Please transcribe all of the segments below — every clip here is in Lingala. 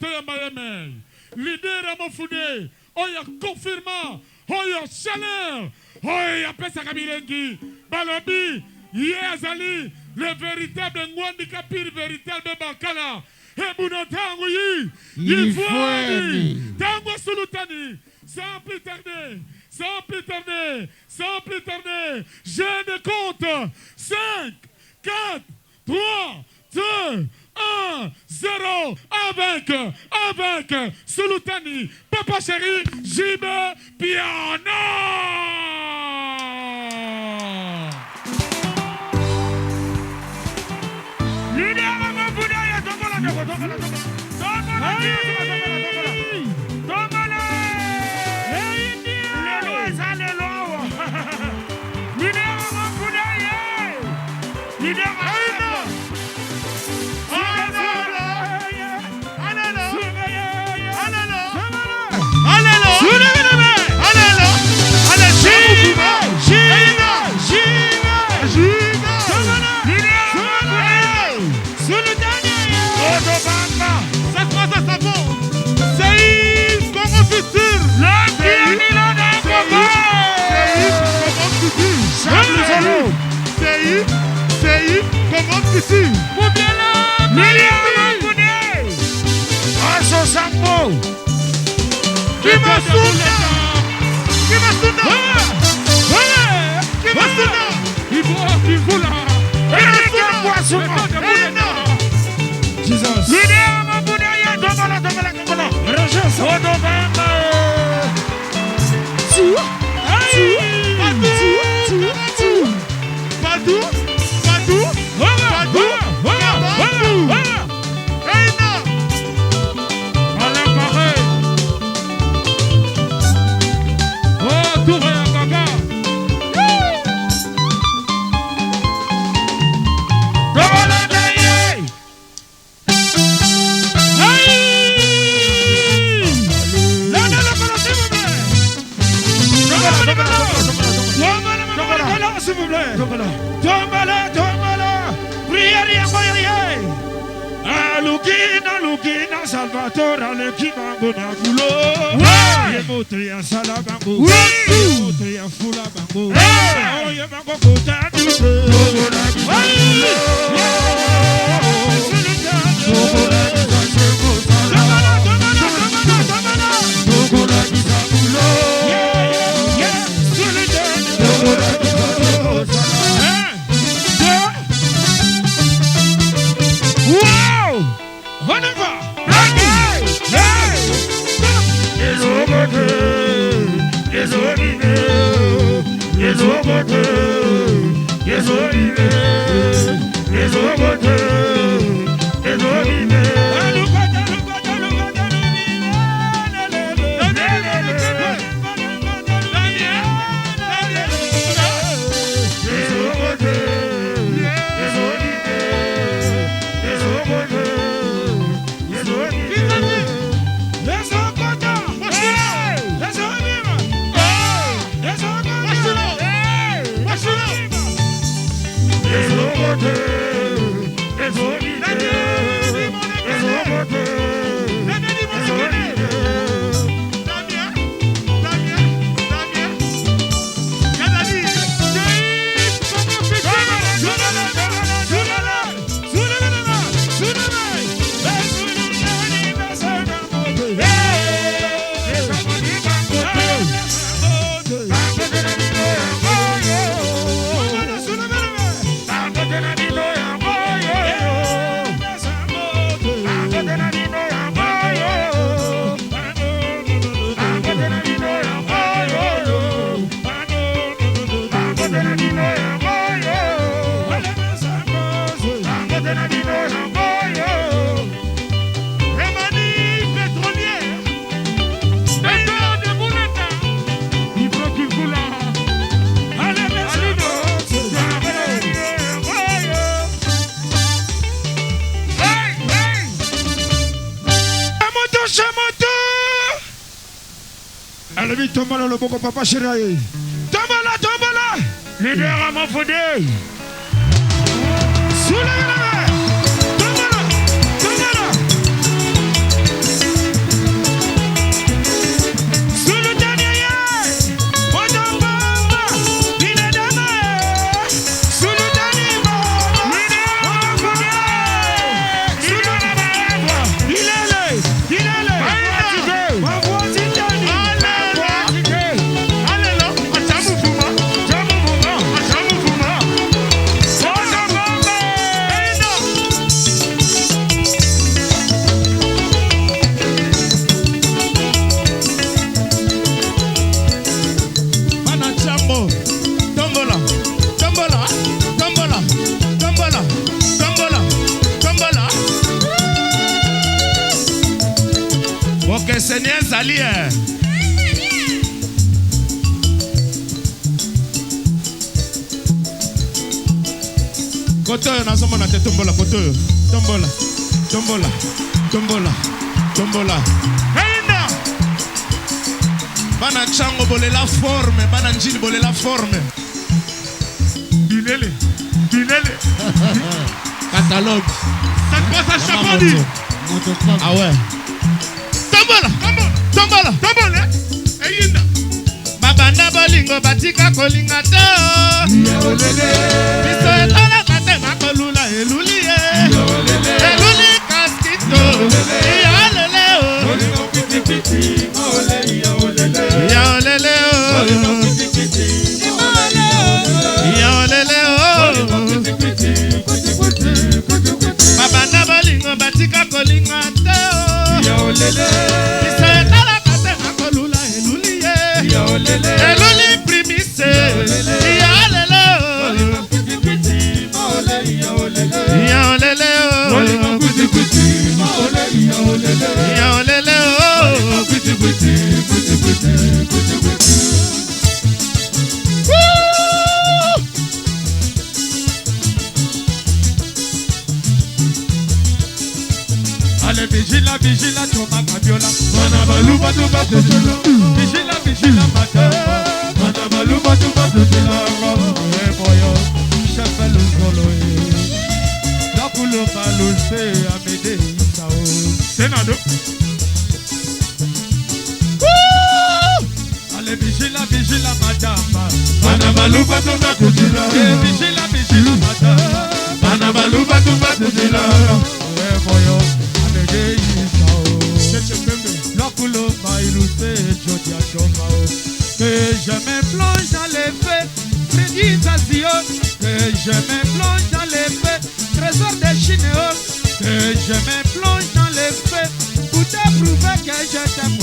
ya mayeme. Leader Amofude. Oya confirma. Oya chaleur. Oya pesa kabilengi. Balobi. Azali. Le véritable Ngwandi Kapir, véritable Bakala. Ebuna tango yi. Yifwani. Tango sulutani. Sans plus tarder. Sans plus tarder. Sans plus tarder. Je ne compte. 5, 4, 3, 2, 1, 0, avec Sulutani, Papa Chéri, Jibe, Piano. C'est comment tu Pour bien là, Lugina Salvatore Alekimango Nagulo Yemotria Salabango Yemotria Fulabango Yemango Kotanu Tomala le boko papa chéri. Tomala, tomala. Leader à mon fodé. Soulève la main. Tomala, tomala. Ok, Seigneur Zali. Koto na somo na te tombola koto. Tombola. Tombola. Tombola. Tombola. Heina. Bana chango bole la forme, bana njini bole la forme. Binele. Binele. Catalogue. Ça te passe à Chapandi. Ah ouais. Tombola. Tombola. Tombola. Eyinda. Babanda bolingo batika kolinga to. Yolele. Biso etala kate makolula elulie. Yolele. Eluli kaskito. Yolele o. Bolingo piti piti. Mole yolele. Yolele o. Bolingo piti piti. Mole Yolele o. Bolingo piti piti. Babanda bolingo batika kolinga to. Yolele. Biso etala kate makolula elulie. Yolele. Eluli primise. Yolele o. Bolingo piti piti. Mole yolele. Yolele o. Bolingo piti piti. Mole yolele. Yolele o. Bolingo piti piti. Piti piti. Piti piti. Allez, vigila, vigila, toma cabiola. Mana baluba, tu vas te gelo. Vigila, vigila, matamba. Mana baluba, tu vas te gelo. Boyo, chef le solo. La pulo palo se amede sao. Senado. Allez, vigila, vigila, matamba. Mana baluba, tu vas te gelo. Vigila, vigila, matamba. Mana baluba, tu vas te gelo. Boyo. Que je me plonge dans les faits, prédication, que je me plonge dans les faits, trésor des Chinéos, que je me plonge dans les faits, pour te prouver que je t'aime,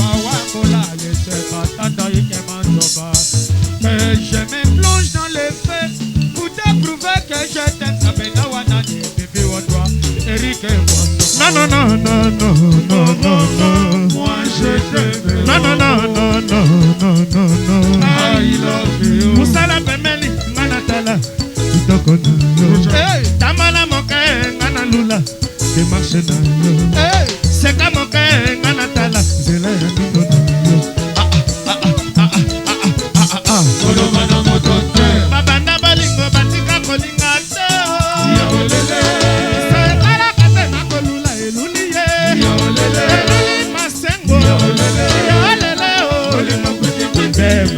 que je me plonge dans les faits, pour te prouver que je t'aime, ça fait Nawana, bébé au doigt, Eric et moi. Non, non, non, non, non, non, non, non. Moi je t'aime. Non, non, non, non, non, non, non, non. I love you. Musala pemeli, manatala. Kitoko na yo. Hey. Tamala moke, ngana lula. Demarche na yo. Hey. Seka moke, ngana tala. Zela ya nino na yo. Kolomana motote. Babanda balingo batika kolinga te. Yolele. Sekala kate makolula elulie. Yolele. Eluli masengo. Yolele. Yolele o. Kolima kuti kuti. Bem.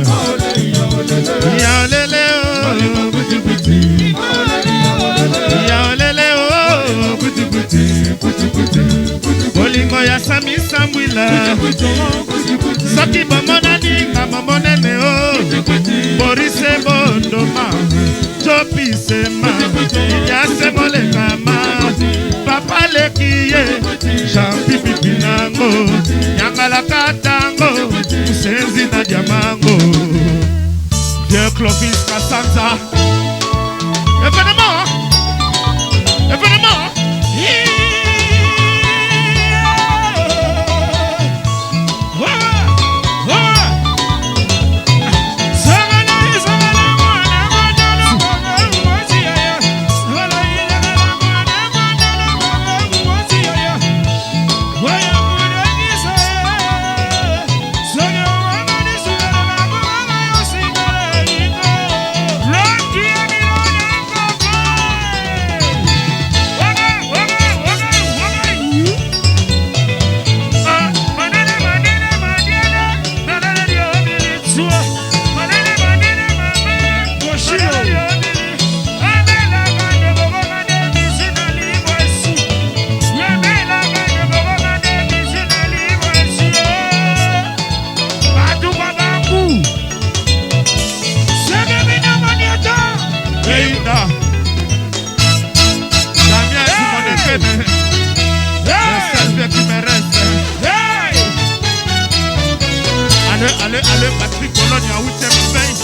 Yolele. Yolele o. Kolima kuti kuti. Yolele o. Kuti kuti. Kuti kuti. Bolingo ya sami sambwila. Soki bomonani nga bomonene o. Borise bondoma. Jopisema. Yase molekama. Papa lekiye. Jampi pinango. Nyangala katango. Usenzi na diamango. Vieux Clovis Kassanza. Événement. Événement. Allez, Patrick Cologne à 8e veille.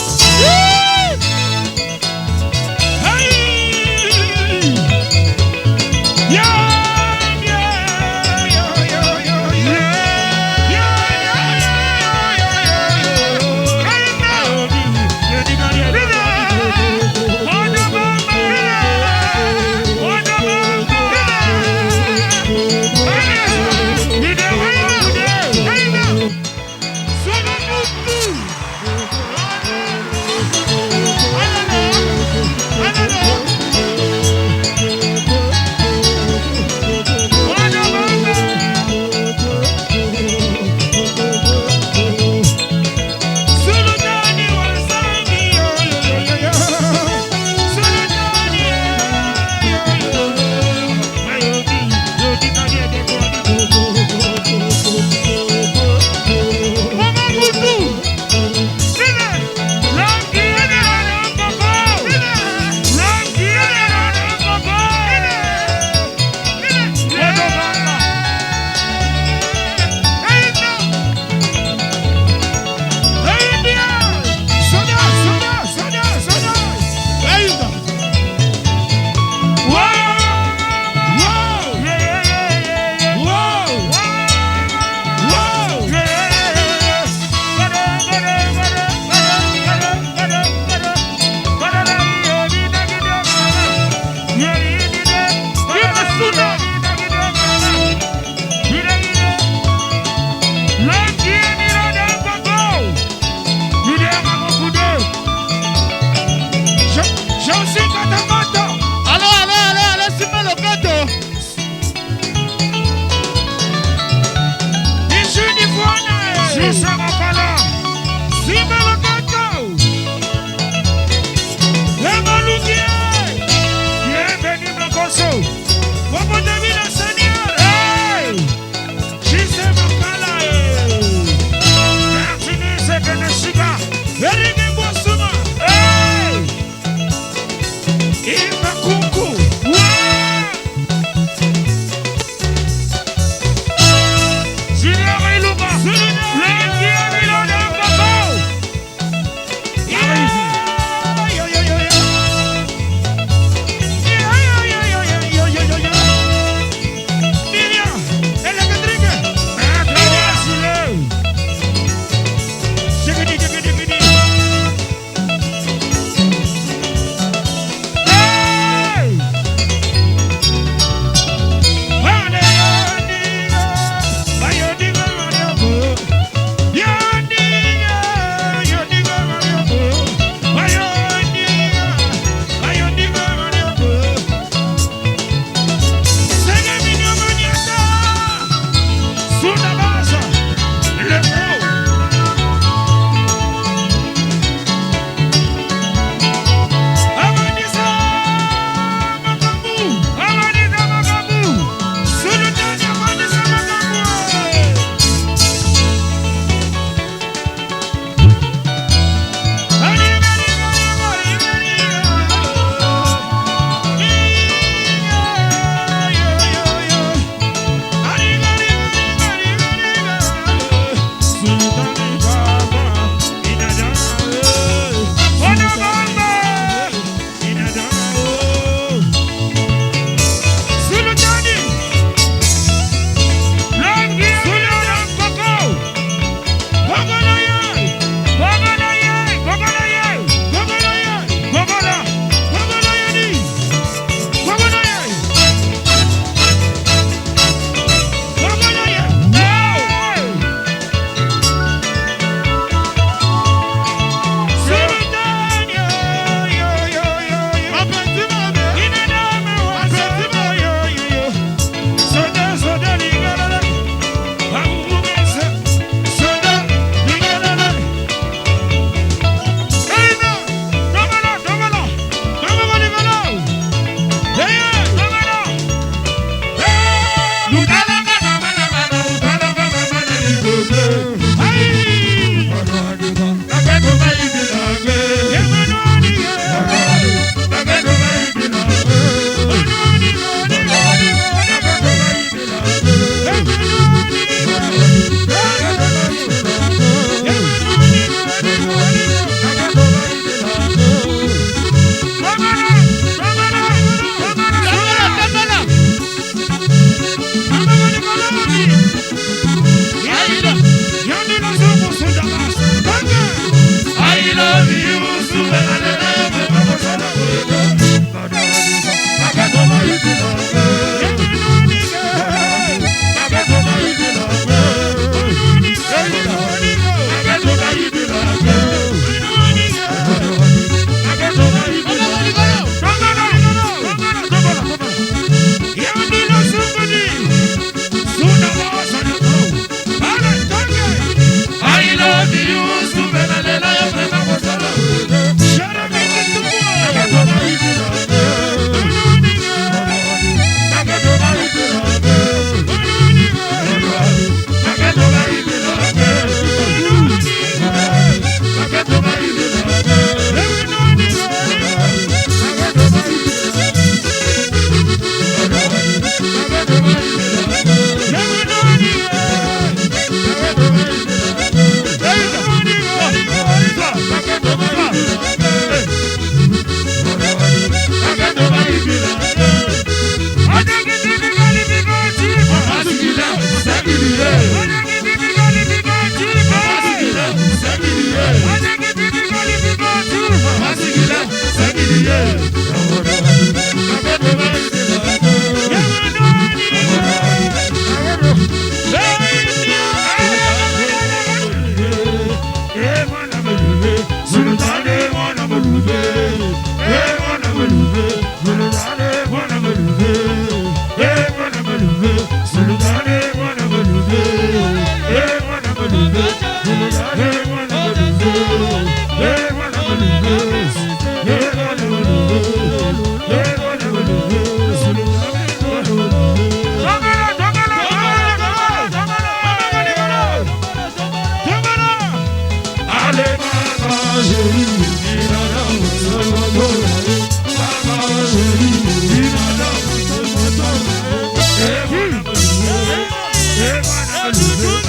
Hey,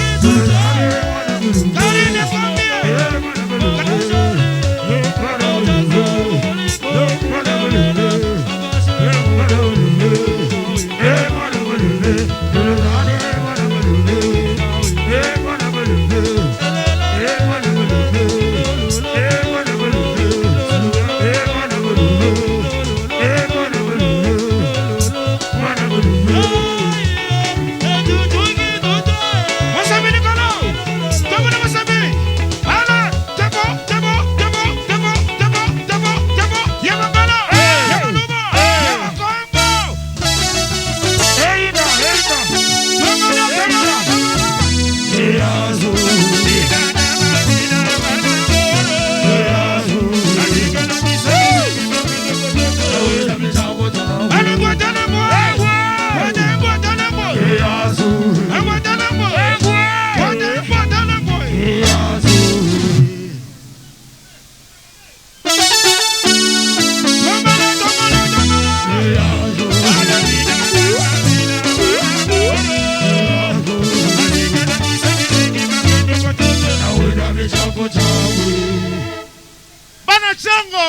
Chango,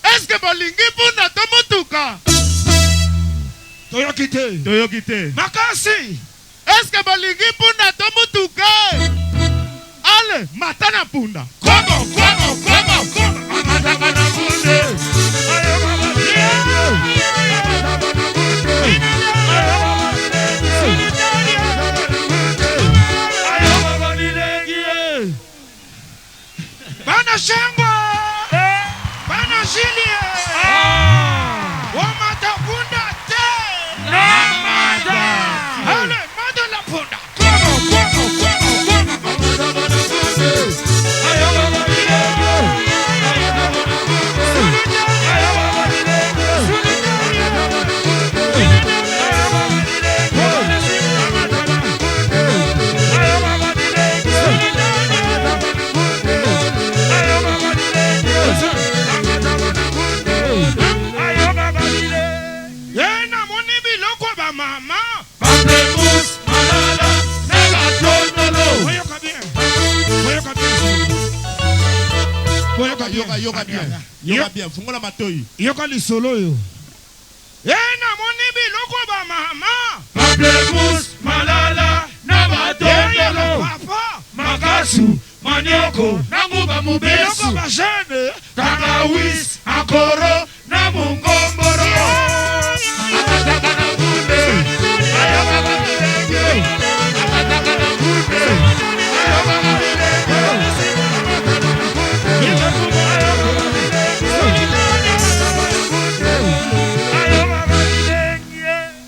est-ce que bolingi punda tomotuka? Toyokite. Makasi. Est-ce que bolingi punda tomotuka? Ale, matana punda. Komo. Amatana punde. Bana Chango. Bana Jilie. Wamata punda te. Namada. Ale, mada la punda. Yoga bien, fungola matoi. Yoka li solo yo. Na moni biloko ba mama. Pamplemousse, malala, na matondolo. Papa. Makasu, manioko, na nguba Biloko mubesu. ba jeune. Kangawis, akoro, na mungomboro. Amataka na bunde, ayoka ba milenge. Amataka na bunde, ayoka ba milenge.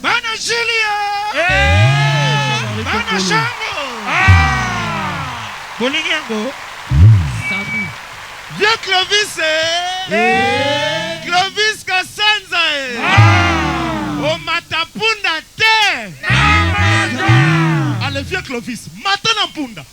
Bana Jilie. Bana Chango. Bolingi yango. Vieux Clovis, Clovis Kasanza, o matapunda te. Allez, vieux Clovis, matana punda.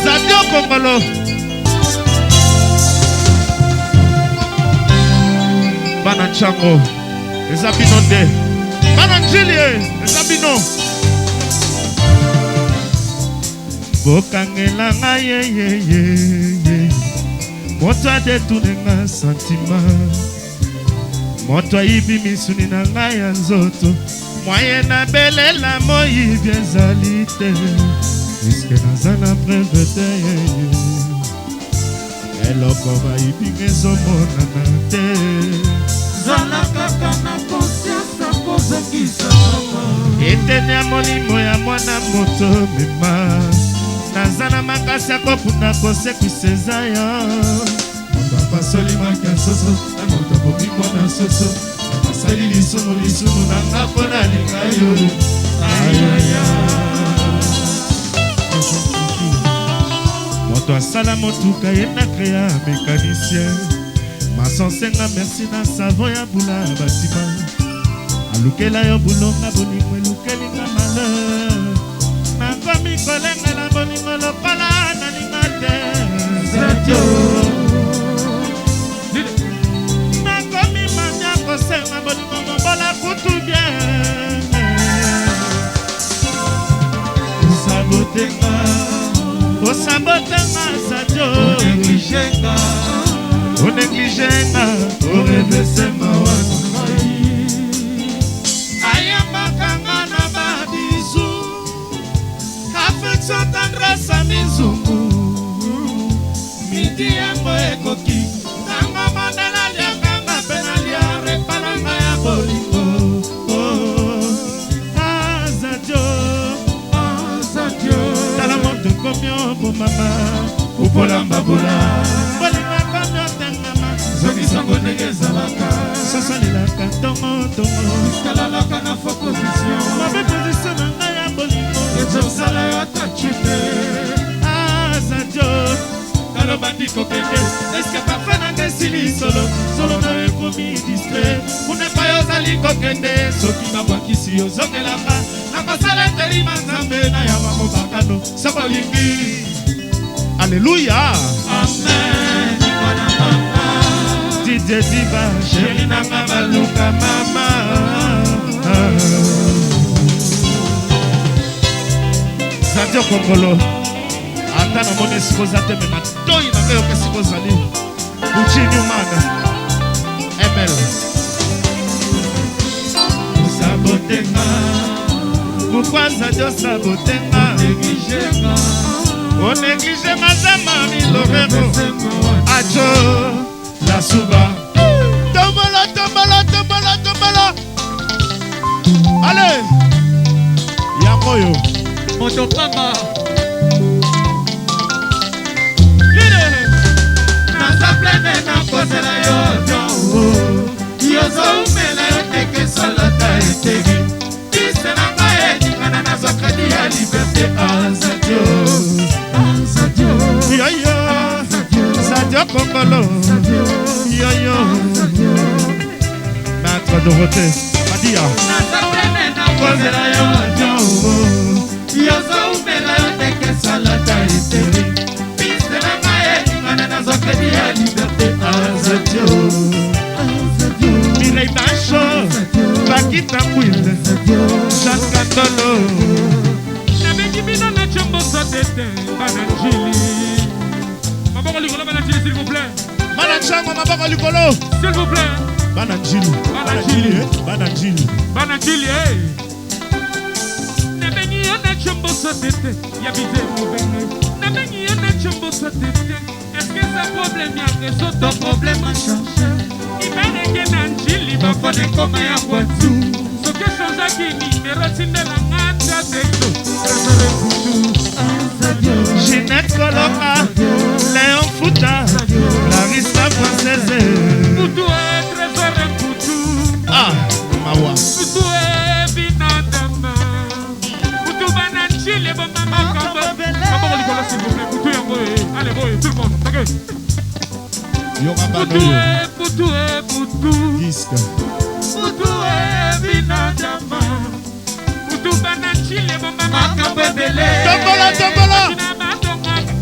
Zadio Kongolo. Bana Chango. Ezabino de. Bana Njilie. Ezabino. Bokangela nga ye. Moto adetune nga santima. Moto aibi misuni na nga ya nzoto. Moye na belela moi ezali te. Puisque naza na preuve te. Eloko baibi ezomonana te. Zala kaka na conscience kozongisa etene ya molimo ya mwana moto mema. Naza na makasi ya kopunda kosekwisa eza yo. Moto apasoli maki ya soso na moto akobikwa na soso. Apasali lisumu na nga mpo nalinga yo. Ayaya moto asala motuka ye na créa mécanicien. Masansenga merci na savon ya bula batima. Alukela yo bulonga bolingo elukelinga malheur. Nakomi kolengela bolingo lokola nalinga te. Zadio nakomi mania kosenga bolingo mobola kutu bien. Osabotenga Zadio onegligenga orevesema wanai. Ayambakanga na babizu affection tendresse a mizungu. Midi yango ekoki nanga mandela liakanga penalia repalanga ya bolingo. Zadio tala moto komyo bo mama upola mbabula. Bolinga komyo tengama zokisango negeza laka. Sasalilaka tongo iskalalaka na faux position. Mabe position nanga ya bolingo ezosala yo tachute. Zadio kalobandiko kende eske parfait nanga esili solo na ekomi distrait. Kunepa yo ozali kokende soki babwakisi ozokelanga. Nakosala eterima nzambe na ya mamobakano sokolingi. Alléluia. Amen. Didier Diva, chéri nanga baluka mama. Zadio Kongolo. Ata na mone sikoza te me matoi na ngayo ke sikoza li. Uchini umana. ML. Sabotenga. Pourquoi Zadio sabotenga? On néglige ma zama milorero. Ajo la suba. Tombola. Allez. Yamoyo. Motopamba Naza plene na kozela yo yozo umela yo teke salata etegi. Kise na ngaye ningana na zokadi ya liberté. Zadio Zadio Kongolo. Yo Maître Dorothée Madia. Naza plene na kozela yo yozo Chango maboko likolo. S'il vous plaît. Bananjili. Bananjili. Bananjili, hey. Nebengi yone chumbo sotete. Yabide moubenge. Nebengi yone chumbo sotete. Est-ce que ça problème y'a que ça ton problème a changé? Il paraît que Nanjili va faire comme un poitou. Ce que change à qui numéro tine la ngata texto. Trésor Poutou. Ginette Coloca. Léon Fouta. Clarisse la Française. Poutou est trésor Poutou. Ah, Mawa. Poutou est binadama. Poutou Bananjili, bon maman, comment Nicolas, s'il vous plaît, Poutou yango. Allez, boy, tout le monde, ok. Poutou est Poutou. Disque. Poutou est binadama. Poutou Bananjili, bon maman, comment belé. Tombola.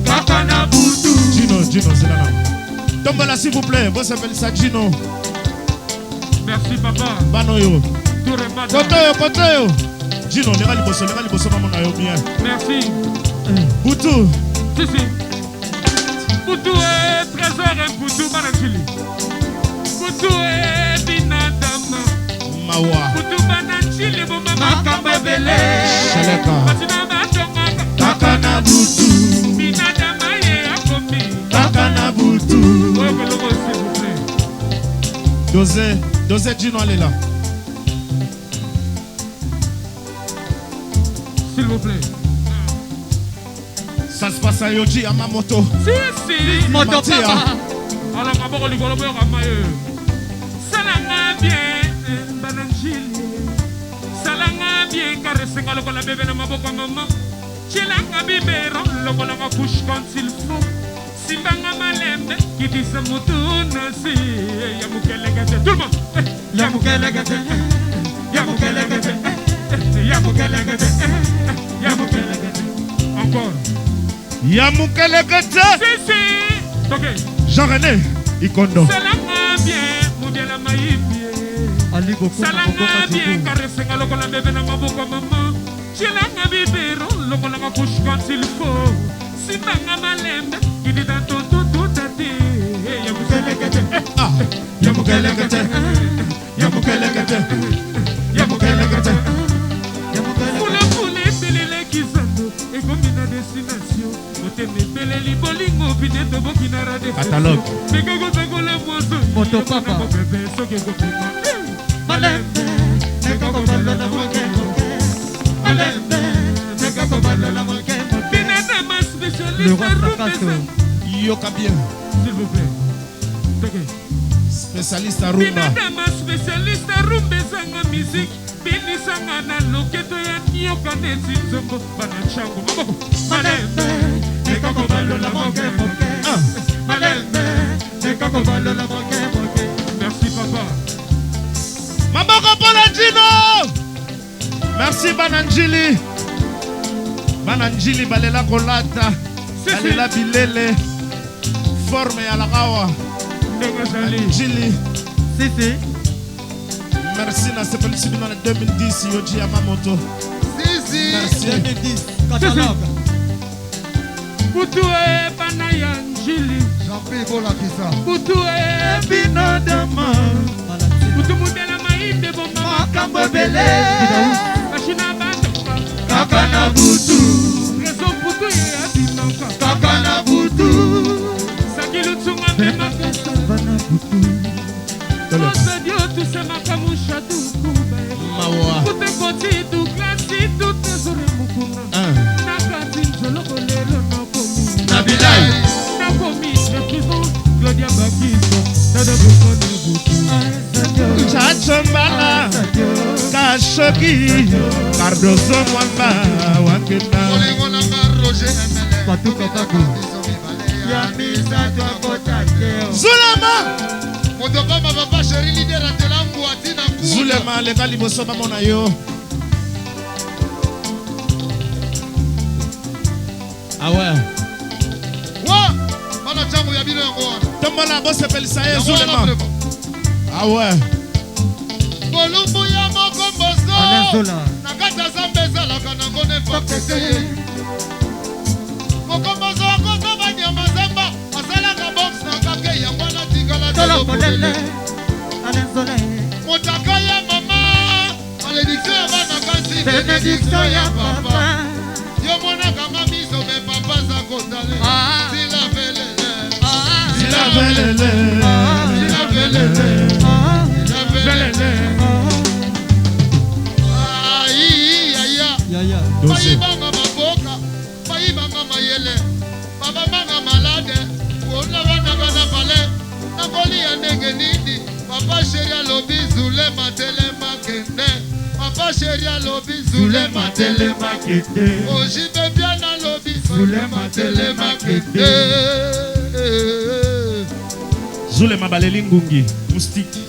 Kakana Poutou. Gino, c'est là. Tombola, s'il vous plaît. Vous s'appelez ça Gino. Merci, papa. Banoyo. Touré madame. Kotoyo. Gino, les gars, maman na yo bien. Merci. Poutou. Si. Poutou est trésor et Poutou Bananjili. Poutou est binadama. Mawa. Poutou Bananjili, bon maman, comment belé. Chaleka. Patina batonga. Kakana Poutou. Binadama ye akomi. Kakana Poutou. Ouais, que l'on s'il vous plaît. Dosé Gino, elle est là. S'il vous plaît. Ça se passe à Yoji, à ma moto. Si. Moto papa. Alors, ma bonne rigolo, mais ramaye. Salanga bien, Bananjili. Salanga bien, caresse le cola bébé na maboko maman. Chilanga bibero, le cola ma couche quand il faut. Simbanga malembe, qui dit ce mouton si. Yamukelegate, tout le monde. Yamukelegate. Encore. Yamukelegate. Si. Ok. Jean-René Ikondo. Salanga bien, moudia la maïbie. Salanga bien, caresse le cola bébé na maboko maman. Chilanga bibero, le cola ma couche quand il faut. Simbanga malembe, qui dit dans tout tati. Yamukelegate. Fule belele kizando ekomina destination moteme beleli bolingo bineto bokinara de catalogue megogo le mozo moto papa bébé soke kopima malembe nekoko balola moke malembe nekoko balola moke bineta ma spécialiste rumbe yoka bien s'il vous plaît toke spécialiste à rumba bineta ma spécialiste rumbe zanga musique binisanga na loketo ya nyoka neti nzombo banachango maboko malembe nekoko balola moke malembe nekoko balola moke merci papa maboko pona Gino merci Bananjili balela kolata balela bilele forme ya la kawa Bananjili si merci na sepelisi bino na 2010 Yoji ya mamoto merci 2010 catalogue Poutou e Bananjili Jean-Pierre Bolakisa Poutou e binadama Poutou moudela maïde bon makambo belé Machina bato Kakana Poutou Raison Poutou e abinanka Kakana Poutou Sakilu tsunga bema Kakana Poutou Mose dio tu se makamusha tu kuba Mawa Poutou koti tu klasi tu tesore mukuna Nakati njoloko lelo nakomi Nabilai Nakomi de prison Claudia Bakiso Tada Bukone Poutou Chachombala Kashoki Cardoso Mwamba Wakena Patou Katakou Yamisa toi kotakeo Zulema Motokama papa chéri leader atela ngwati na kuda Zulema leka liboso bamona yo Ah ouais Wa Bana changu ya bino yango wana Tombola bose pelisa ye Zulema Ah ouais Bolumbu ya moko mboso Alain Zola Nakata zambe zalaka nango nepakete Moko mboso wakosa banyama zamba Asalaka box na kake ya mwana tingala molele alenzole motaka ya mama malédiction ya bana kasi bénédiction ya papa yo monakanga miso me papa za kotale sila velele sila velele sila velele sila velele yaya bayibanga maboka bayibanga mayele babamanga malade ona bana bana pale nakolia ndenge nini papa sheri alobi zule matele makende papa sheri alobi zule matele makende ojibe bien alobi zule matele makende zule mabaleli ngungi moustique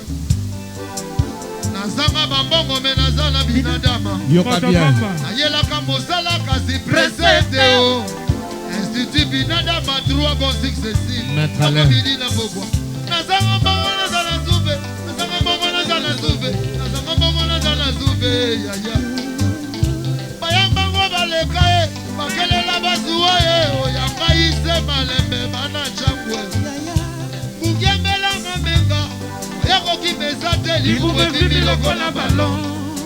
nazanga bambongo me naza na binadama yoka bien ayelaka mosala kasi presente o institut binadama 3 bon successif nakobidi na bobwa nazanga mbongo naza na zube nazanga mbongo naza na zube nazanga mbongo naza na zube yaya bayambango baleka ye bakelela bazuwa ye oyanga ise malembe bana changwe bungembelanga menga yakoki mesa te libubu ebimi lokola balon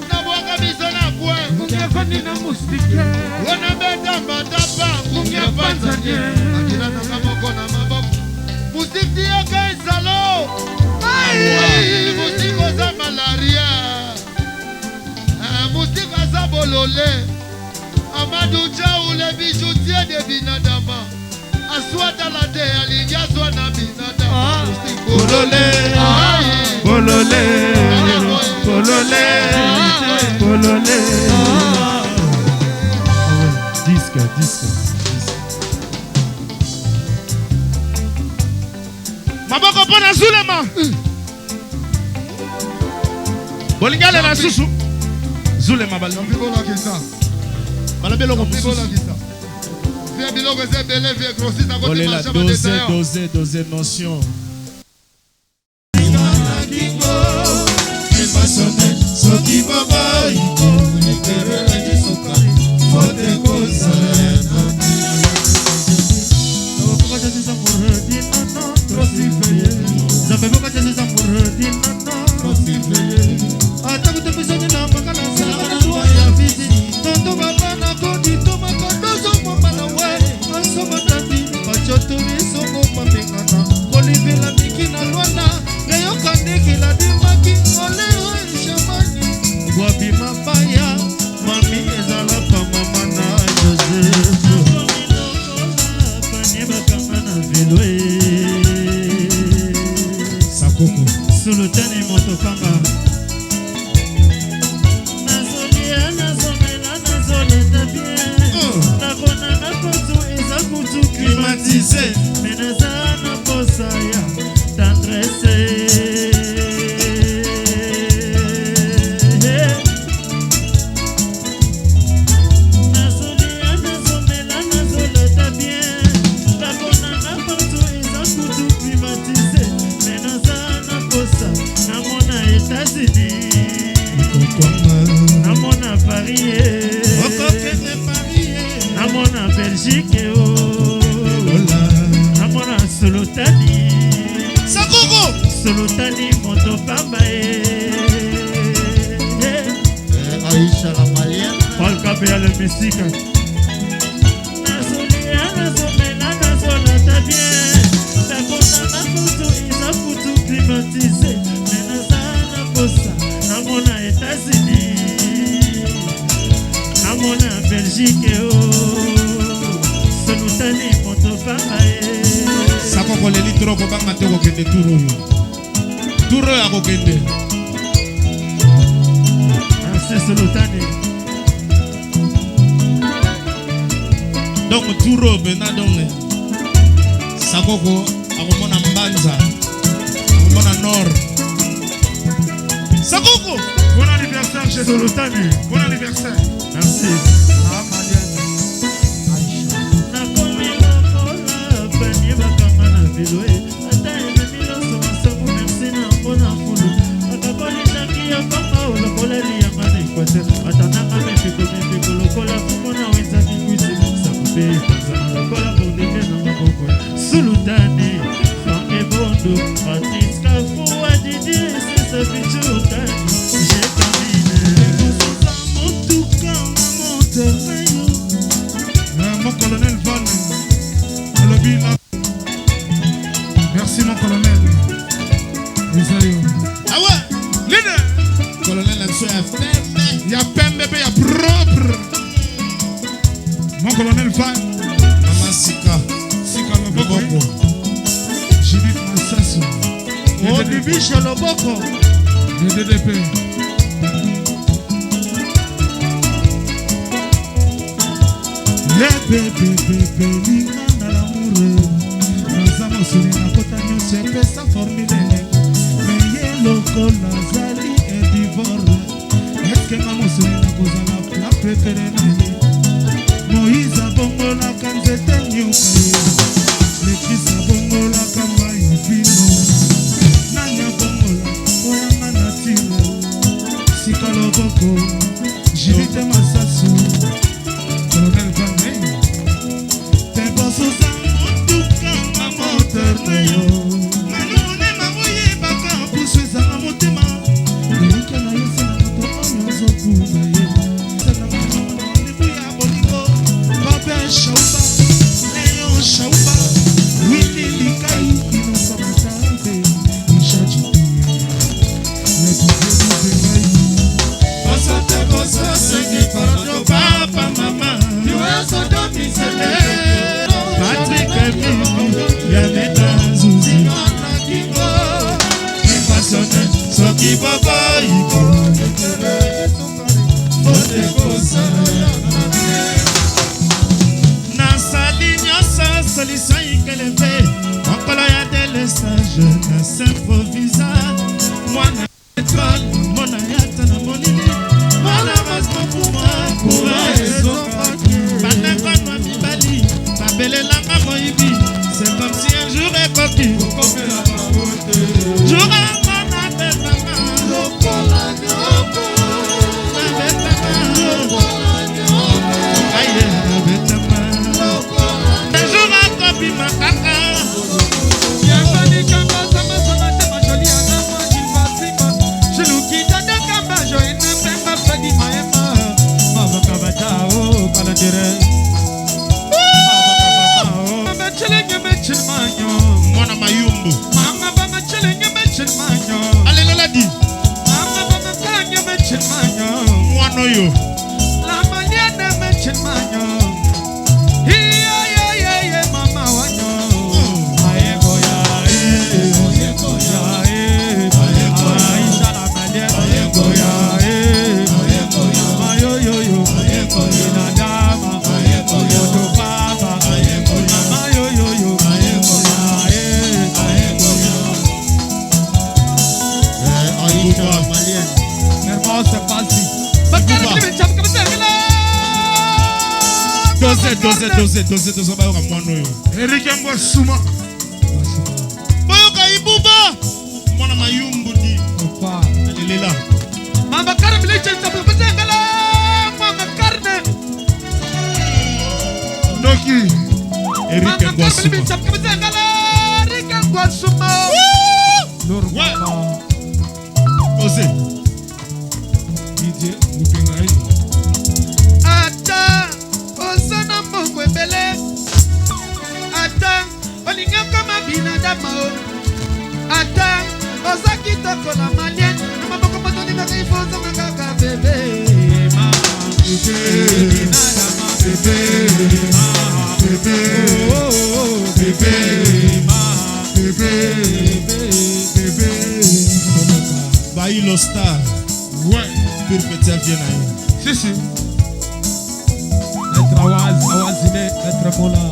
nabwaka biso na kwe ngefani na moustike wana beta matapa ngepanzanie akila nanga moko na maboko musiki yoka esalo musiki oza malaria musiki aza bolole Amadou Tchao le bijoutier de Binadama aswatala te alingi aswa na Binadama bolole bolole bolole bolole disque maboko pona zulema bolingale na susu zulema balombi balabeloko mususu vie biloko eza ebele vie grossiste akote olela marché badesaya dose notion soki babaiko ekerelaki soka fote kozalena Sultani motopanga nazolia nazomela nazoleta bien nakona na kotu eza kutu climatize menaza na posa ya tendresse nazolia nazomela nazoleta bien nakona na kotu eza kutu climatize menaza namona États-Unis namona Paris namona Belgique namona Solotani Sakoko Solotani motopamba Aïcha la malienne Paul Kabea le Mexique nazolia nazomela nazolata bien nakona na kutu iza kutu climatize namona États-Unis namona Belgique solutani motopamba Sakoko leli tro kobanga te kokende turo yo turo ya kokende c'est solutani donc turo bena donge Sakoko akomona mbanza akomona nord Sakoko bon anniversaire chez solutani bon anniversaire merci nakomi lokola panie bakanga na vilo ata ememi loso masango merci na mpona fulu akakolitaki yakanga olokola liyanga na équateur atandanga mepiko lokola fumona wenzaki kwisi sakope epanzana lokola bordeke na maboko sulutani fange bondo Francisca Mon colonel Fan. Maman Sika. Sika Loboko. Judith Massassou. Oh, Bibiche Loboko. Le DDP. Bébé, linga na l'amour. Naza mosuni na kota nyonso epesa formule. Meye loko nazali edivore. Eske nga mosuni na kozala pla prefere na ye. Moïse abongolaka nzete nyoka ye. Lekisa abongolaka mai vino. Nani abongola oyanga na tire. Sika Loboko. Judith Massassou. Colonel Van. Dose bayoka mwana oyo. Eric Ngosuma. Bayoka Ibuba. Mwana mayumbu di. Opa. Alelela. Mama Carmen Lichen Zapuzengala. Mama Carmen. Noki. Eric Ngosuma. Eric Ngosuma. Lorwa. Dose. DJ Mupengai. Ata. Osana moko ebele. Ata. Olinga kama binadamu. Ata. Oza kitoko na malien. Maboko matoni baka ifozo kaka bebe. Mama bebe. Nana bebe. Mama bebe. Oh bebe. Mama bebe. Bebe. Bailo Star. Ouais. Pire petit vient à Si. Être awazine, être mola.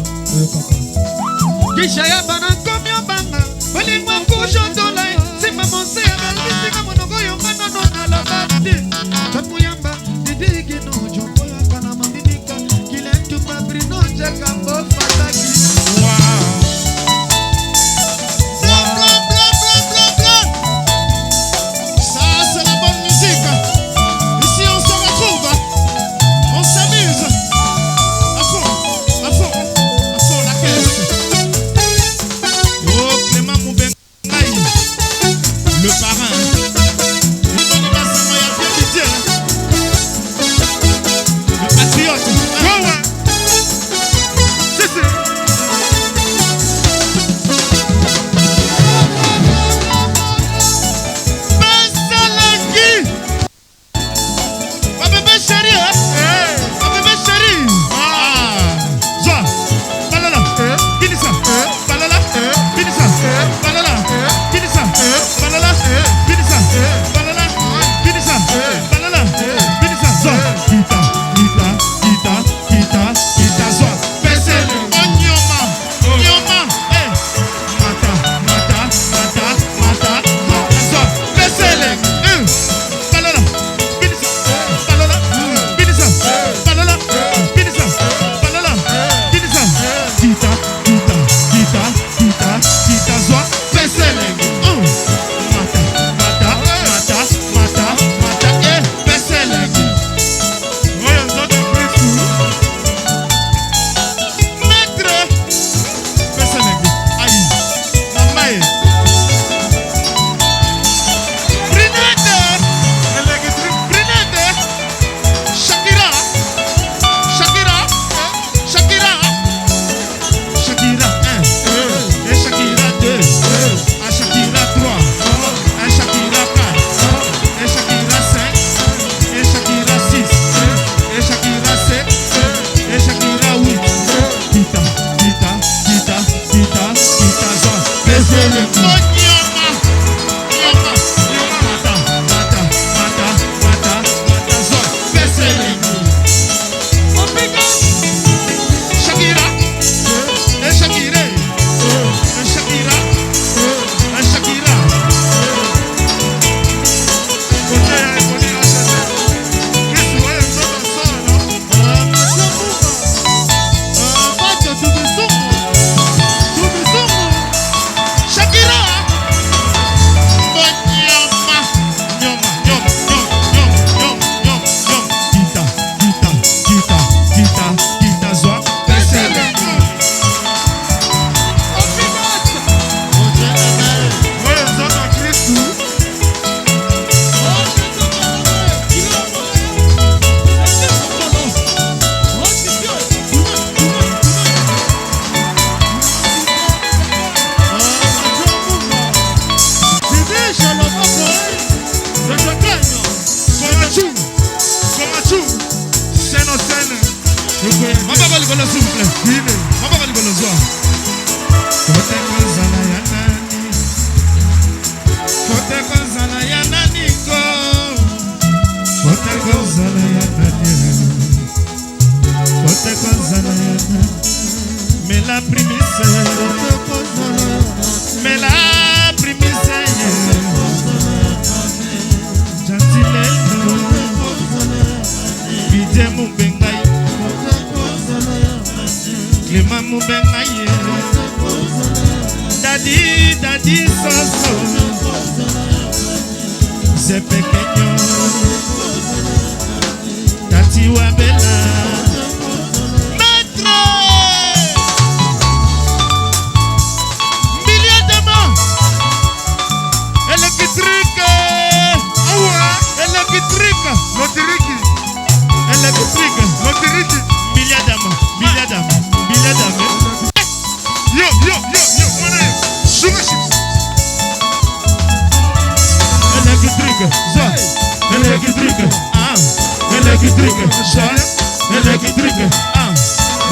Kaka. Kisha ya bana komyo banga. Bolingwa kushondola. Sima monse ya galisi kama monoko yonga nono na la bandi. Chamuyamba didigi no jombo ya kana mamidika. Kile tupa brino jeka mbo fataki. Wow. Maboko likolo s'il vous plaît. Maboko likolo zwa. Kote kozala ya nani. Kote kozala ya nani ko. Kote kozala ya nani. Kote kozala ya nani. Mais la primice. Mais la primice. Gentileno. Bidje Mubengai. Clément Mubengai. Daddy Soso. C'est pequeño. Tati Wabela. Maître. Milliers de mots. Électrique. Électrique. Motiriki. Électrique. Motiriki. Milliers de mots. Milliers de mots. Milliers de mots. Yo. Sugashi. Électrique. Ça. Électrique. Ah. Électrique. Ça. Électrique. Ah.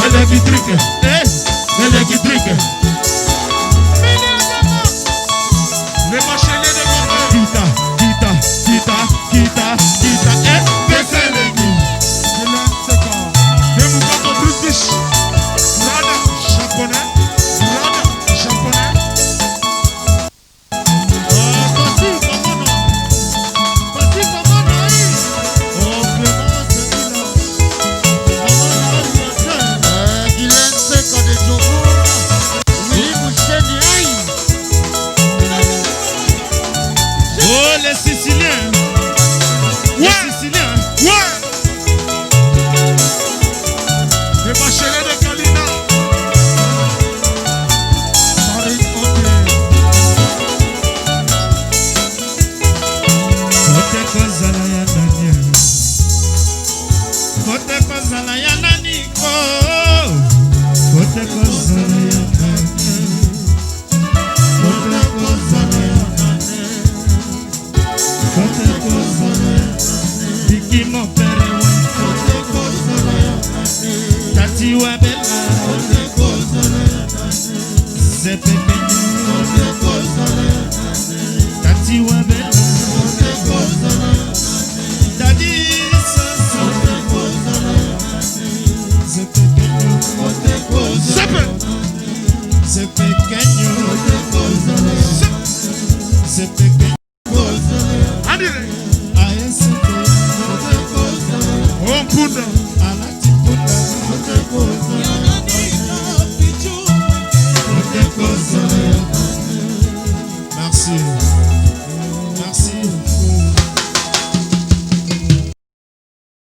Électrique. Électrique. Les machinés de Gita. Peseleni. Les mouvements british. Brada japonais. Oh, les Siciliens. Les Siciliens. Ouais. Les machinés de Kalina. Kote kozala ya nani. Kote kozala ya nani ko. Kote kozala ya nani. Kote kozala ya nani. Kote kozala ya nani. Biki mon père wa. Kote kozala ya nani. Tati Wabela. Kote kozala ya nani. C'est pequeño. Kote kozala ya nani. Tati Wabela. Kote kozala ya nani. Daddy Soso. Kote kozala ya nani. C'est pequeño. Kote kozala ya nani. C'est pequeño. Kote kozala ya nani. C'est pequeño. Andire. ASP. Kote kozala ya nani. On punda. Alati punda. Kote kozala ya nani. Kote kozala ya nani. Merci.